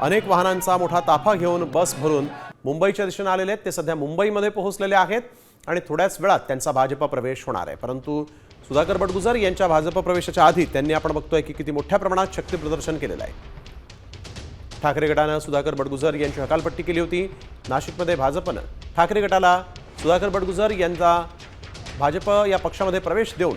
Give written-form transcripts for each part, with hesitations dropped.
अनेक वाहनांचा मोठा ताफा घेऊन बस भरून मुंबईच्या दिशेने आलेले आहेत। ते सध्या मुंबईमध्ये पोहोचलेले आहेत आणि थोड्याच वेळात त्यांचा भाजप प्रवेश होणार आहे। परंतु सुधाकर बडगुजर यांच्या भाजप प्रवेशाच्या आधी त्यांनी आपण बघतोय की किती मोठ्या प्रमाणात शक्ती प्रदर्शन केलेलं आहे। ठाकरे गटाने सुधाकर बडगुजर यांची हकालपट्टी केली होती। नाशिकमध्ये भाजपने ठाकरे गटाला सुधाकर बडगुजर यांचा भाजप या पक्षामध्ये प्रवेश देऊन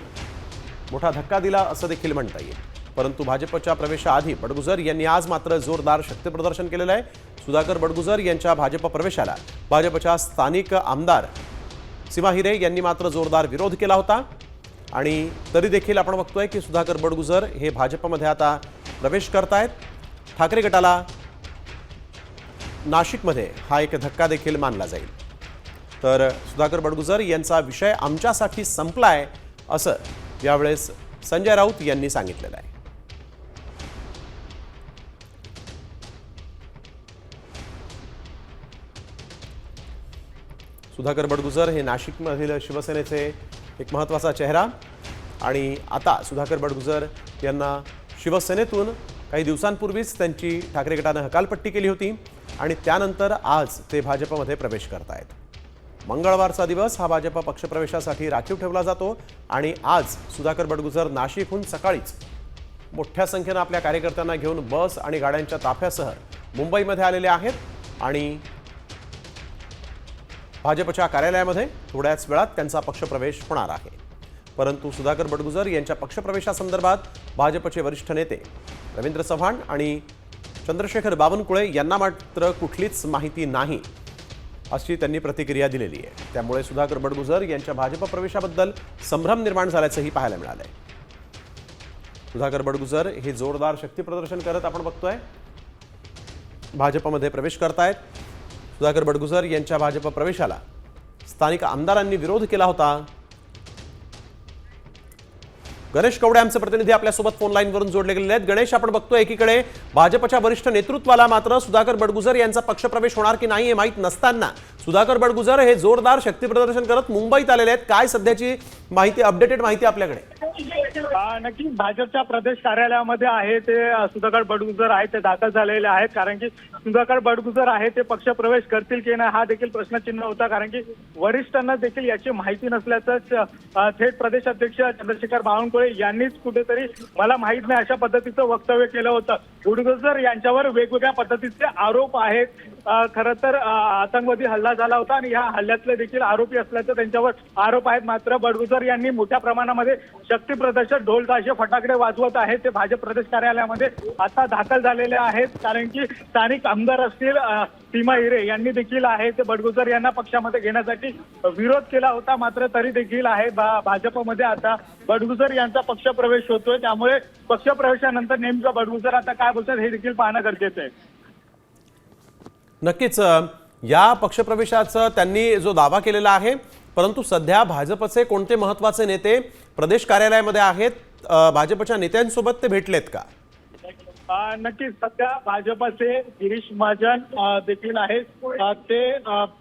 मोठा धक्का दिला असं देखील म्हणता येईल। परंतु भाजपच्या प्रवेशाआधी बडगुजर यांनी आज मात्र जोरदार शक्ती प्रदर्शन केलेलं आहे। सुधाकर बडगुजर यांच्या भाजप प्रवेशाला भाजपच्या स्थानिक आमदार सीमा हिरे यांनी मात्र जोरदार विरोध केला होता आणि तरी देखील आपण बघतोय की सुधाकर बडगुजर हे भाजपमध्ये आता प्रवेश करतायत। ठाकरे गटाला नाशिकमध्ये हा एक धक्का देखील मानला जाईल। तर सुधाकर बडगुजर यांचा विषय आमच्यासाठी संपलाय असं यावेळेस संजय राऊत यांनी सांगितलेलं आहे। सुधाकर बडगुजर हे नाशिकमधील शिवसेनेचे एक महत्त्वाचा चेहरा आणि आता सुधाकर बडगुजर यांना शिवसेनेतून काही दिवसांपूर्वीच त्यांची ठाकरे गटाने हकालपट्टी केली होती आणि त्यानंतर आज ते भाजपमध्ये प्रवेश करतायत। मंगळवारचा दिवस हा भाजप पक्षप्रवेशासाठी राखीव ठेवला जातो आणि आज सुधाकर बडगुजर नाशिकहून सकाळीच मोठ्या संख्येने आपल्या कार्यकर्त्यांना घेऊन बस आणि गाड्यांच्या ताफ्यासह मुंबईमध्ये आलेले आहेत आणि भाजपच्या कार्यालयामध्ये थोड्याच वेळात त्यांचा पक्षप्रवेश होणार आहे। परंतु सुधाकर बडगुजर यांच्या पक्षप्रवेशासंदर्भात भाजपचे वरिष्ठ नेते रवींद्र चव्हाण आणि चंद्रशेखर बावनकुळे यांना मात्र कुठलीच माहिती नाही अशी त्यांनी प्रतिक्रिया दिलेली आहे। त्यामुळे सुधाकर बडगुजर यांच्या भाजप प्रवेशाबद्दल संभ्रम निर्माण झाल्याचंही पाहायला मिळालंय। सुधाकर बडगुजर हे जोरदार शक्ती प्रदर्शन करत आपण बघतोय भाजपमध्ये प्रवेश करतायत। सुधाकर बडगुजर यांच्या भाजप प्रवेशाला स्थानिक आमदारांनी विरोध केला होता। गणेश कवडे आमचे प्रतिनिधी आपल्यासोबत फोन लाईनवरून जोडले गेलेले आहेत। गणेश, आपण बघतोय एकीकडे भाजपच्या वरिष्ठ नेतृत्वाला मात्र सुधाकर बडगुजर यांचा पक्षप्रवेश होणार की नाही हे माहीत नसताना सुधाकर बडगुजर हे जोरदार शक्ती प्रदर्शन करत मुंबईत आलेले आहेत। काय सध्याची माहिती, अपडेटेड माहिती आपल्याकडे? नक्की भाजपच्या प्रदेश कार्यालयामध्ये आहे ते सुधाकर बडगुजर आहे ते दाखल झालेले आहेत। कारण की सुधाकर बडगुजर आहे ते पक्षप्रवेश करतील की नाही हा देखील प्रश्नचिन्ह होता। कारण की वरिष्ठांना देखील याची माहिती नसल्याचं थेट प्रदेश अध्यक्ष चंद्रशेखर बावनकुळे यांनीच कुठेतरी मला माहित नाही अशा पद्धतीचं वक्तव्य केलं होतं। बडगुजर यांच्यावर वेगवेगळ्या पद्धतीचे आरोप आहेत। खरं तर आतंकवादी हल्ला झाला होता आणि या हल्ल्यातले देखील आरोपी असल्याचे त्यांच्यावर आरोप आहेत। मात्र बडगुजर यांनी मोठ्या प्रमाणामध्ये शक्ती प्रदर्शन ढोल ताशे फटाकडे वाजवत आहेत ते भाजप प्रदेश कार्यालयामध्ये आता दाखल झालेले आहेत। कारण की स्थानिक आमदार असतील सीमा हिरे यांनी देखील आहे ते बडगुजर यांना पक्षामध्ये घेण्यासाठी विरोध केला होता। मात्र तरी देखील आहे भाजपमध्ये आता बडगुजर यांचा पक्षप्रवेश होतोय। त्यामुळे पक्षप्रवेशानंतर नेमकं बडगुजर आता काय बोलतात हे देखील पाहणं गरजेचं आहे। नक्कीच या पक्षप्रवेशाचा त्यांनी जो दावा केलेला आहे, परंतु सध्या भाजपचे कोणते महत्त्वाचे नेते प्रदेश कार्यालयामध्ये आहेत? भाजपच्या नेत्यांसोबत ते भेटलेत का? नक्कीच सध्या भाजपचे गिरीश महाजन देखील आहेत ते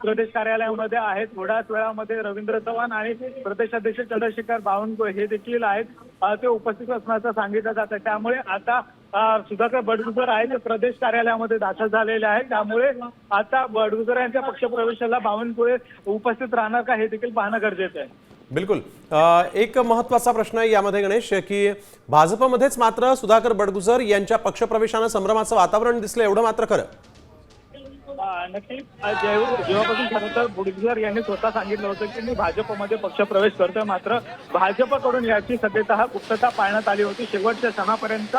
प्रदेश कार्यालयामध्ये आहेत। थोड्याच वेळामध्ये रवींद्र चव्हाण आणि प्रदेशाध्यक्ष चंद्रशेखर बावनकुळे हे देखील आहेत ते उपस्थित असण्याचं सांगितलं जातं। त्यामुळे आता सुधाकर बडगुजर आहे ते प्रदेश कार्यालयामध्ये दाखल झालेले आहेत। त्यामुळे आता बडगुजर यांच्या पक्षप्रवेशाला बावनकुळे उपस्थित राहणार का हे देखील पाहणं गरजेचं आहे। बिलकुल। एक महत्त्वाचा प्रश्न आहे यामध्ये गणेश की भाजपमध्येच मात्र सुधाकर बडगुजर यांच्या पक्षप्रवेशाने संभ्रमाचं वातावरण दिसलं, एवढं मात्र खरं? नक्कीच जेव्हापासून खरं तर बडगुजर यांनी स्वतः सांगितलं होतं की मी भाजपमध्ये पक्षप्रवेश करतोय, मात्र भाजपकडून याची सध्यातः गुप्तता पाळण्यात आली होती। शेवटच्या क्षणापर्यंत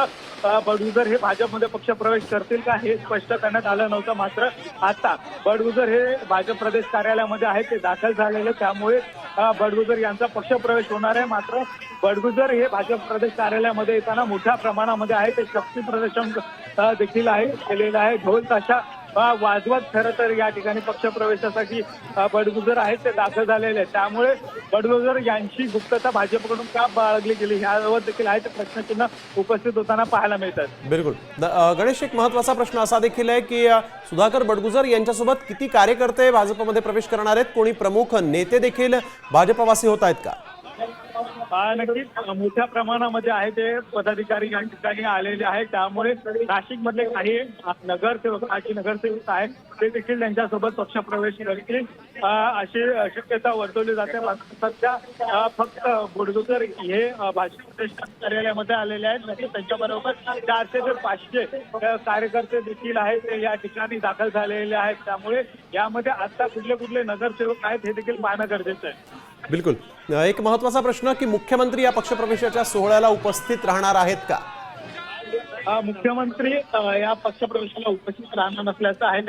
बडगुजर हे भाजपमध्ये पक्षप्रवेश करतील का हे स्पष्ट करण्यात आलं नव्हतं। मात्र आता बडगुजर हे भाजप प्रदेश कार्यालयामध्ये आहेत ते दाखल झालेले, त्यामुळे बडगुजर यांचा पक्षप्रवेश होणार आहे। मात्र बडगुजर हे भाजप प्रदेश कार्यालयामध्ये येताना मोठ्या प्रमाणामध्ये आहे ते शक्ती प्रदर्शन देखील आहे केलेलं आहे। ढोल ताशा वाजवत खरं तर या ठिकाणी पक्षप्रवेशासाठी बडगुजर आहेत ते दाखल झालेले आहेत। त्यामुळे बडगुजर यांची गुप्तता भाजपकडून का बाळगली गेली यावर देखील आहे ते प्रश्नचिन्ह उपस्थित होताना पाहायला मिळतात। बिलकुल गणेश, एक महत्त्वाचा प्रश्न असा देखील आहे की सुधाकर बडगुजर यांच्यासोबत किती कार्यकर्ते भाजपमध्ये प्रवेश करणार आहेत? कोणी प्रमुख नेते देखील भाजपवासी होत आहेत का? नक्कीच मोठ्या प्रमाणामध्ये आहे ते पदाधिकारी या ठिकाणी आलेले आहेत. त्यामुळे नाशिक मधले काही नगरसेवक आहेत ते देखील त्यांच्यासोबत पक्षप्रवेश करतील अशी शक्यता वर्तवली जाते. सध्या फक्त बुडगुजर हे भाजप प्रदेश कार्यालयामध्ये आलेले आहेत. नक्कीच त्यांच्याबरोबर 400 ते 500 कार्यकर्ते देखील आहेत ते या ठिकाणी दाखल झालेले आहेत. त्यामुळे यामध्ये आता कुठले कुठले नगरसेवक आहेत हे देखील पाहणं गरजेचं आहे. बिलकुल. एक महत्वाचा प्रश्न की मुख्यमंत्री या पक्षप्रवेशाच्या सोहळ्याला उपस्थित राहणार आहेत का? मुख्यमंत्री या पक्षप्रवेशाला उपस्थित राहणार नसल्याचं आहे.